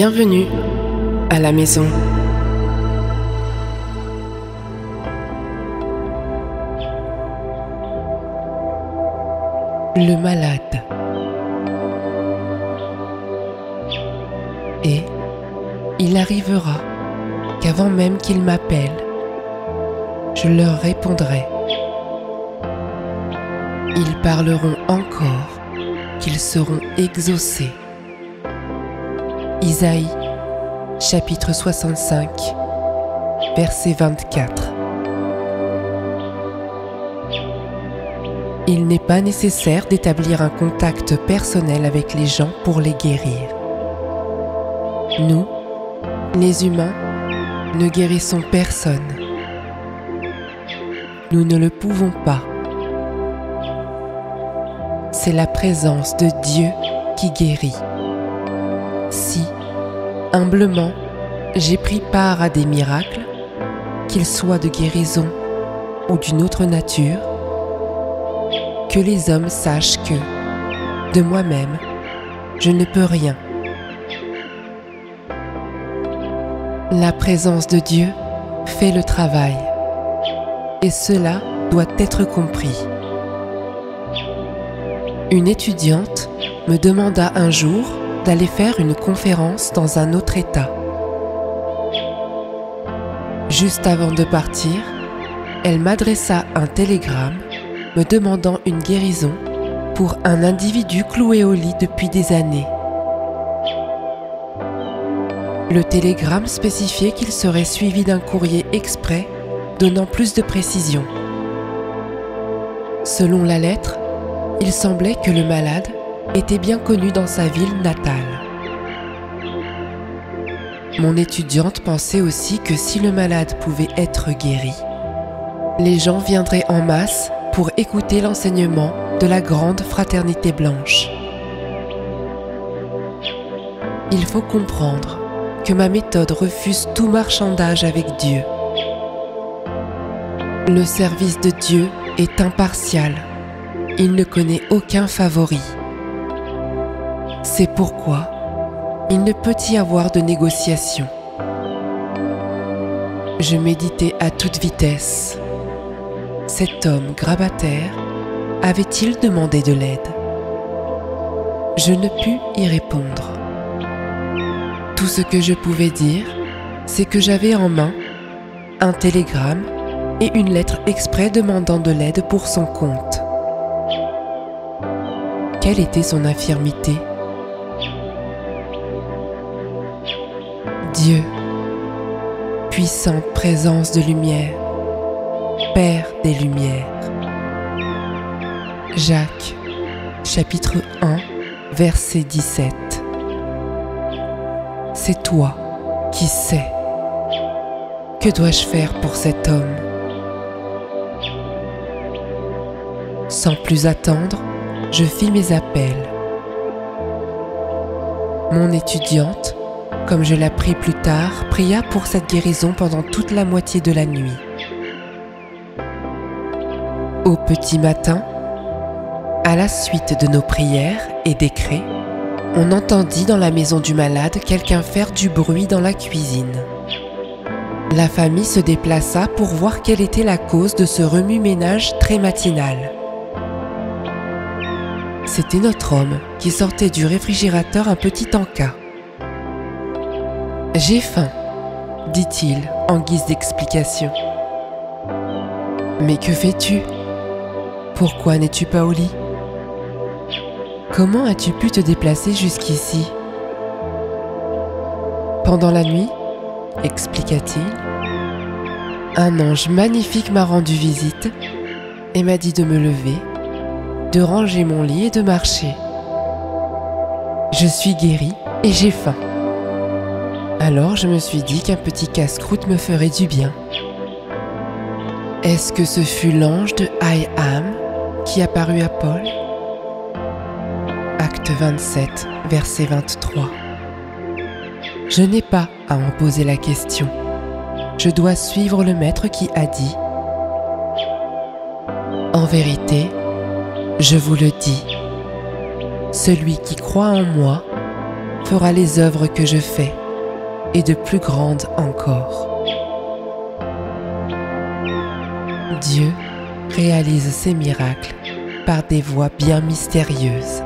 Bienvenue à la maison. Le malade. Et il arrivera qu'avant même qu'ils m'appellent, je leur répondrai. Ils parleront encore qu'ils seront exaucés. Isaïe, chapitre 65, verset 24. Il n'est pas nécessaire d'établir un contact personnel avec les gens pour les guérir. Nous, les humains, ne guérissons personne. Nous ne le pouvons pas. C'est la présence de Dieu qui guérit. Si, humblement, j'ai pris part à des miracles, qu'ils soient de guérison ou d'une autre nature, que les hommes sachent que, de moi-même, je ne peux rien. La présence de Dieu fait le travail, et cela doit être compris. Une étudiante me demanda un jour d'aller faire une conférence dans un autre État. Juste avant de partir, elle m'adressa un télégramme me demandant une guérison pour un individu cloué au lit depuis des années. Le télégramme spécifiait qu'il serait suivi d'un courrier exprès donnant plus de précision. Selon la lettre, il semblait que le malade était bien connu dans sa ville natale. Mon étudiante pensait aussi que si le malade pouvait être guéri, les gens viendraient en masse pour écouter l'enseignement de la grande fraternité blanche. Il faut comprendre que ma méthode refuse tout marchandage avec Dieu. Le service de Dieu est impartial. Il ne connaît aucun favori. C'est pourquoi il ne peut y avoir de négociation. Je méditais à toute vitesse. Cet homme grabataire avait-il demandé de l'aide? Je ne pus y répondre. Tout ce que je pouvais dire, c'est que j'avais en main un télégramme et une lettre exprès demandant de l'aide pour son compte. Quelle était son infirmité? Dieu, puissante présence de lumière, Père des Lumières. Jacques, chapitre 1, verset 17. C'est toi qui sais. Que dois-je faire pour cet homme? Sans plus attendre, je fis mes appels. Mon étudiante, comme je l'appris plus tard, pria pour cette guérison pendant toute la moitié de la nuit. Au petit matin, à la suite de nos prières et décrets, on entendit dans la maison du malade quelqu'un faire du bruit dans la cuisine. La famille se déplaça pour voir quelle était la cause de ce remue-ménage très matinal. C'était notre homme qui sortait du réfrigérateur un petit encas. « J'ai faim », dit-il en guise d'explication. « Mais que fais-tu? Pourquoi n'es-tu pas au lit? Comment as-tu pu te déplacer jusqu'ici? » Pendant la nuit, expliqua-t-il, un ange magnifique m'a rendu visite et m'a dit de me lever, de ranger mon lit et de marcher. Je suis guéri et j'ai faim. Alors je me suis dit qu'un petit casse-croûte me ferait du bien. Est-ce que ce fut l'ange de I Am qui apparut à Paul? Acte 27, verset 23. Je n'ai pas à en poser la question. Je dois suivre le maître qui a dit « En vérité, je vous le dis, celui qui croit en moi fera les œuvres que je fais, et de plus grandes encore. Dieu réalise ses miracles par des voies bien mystérieuses.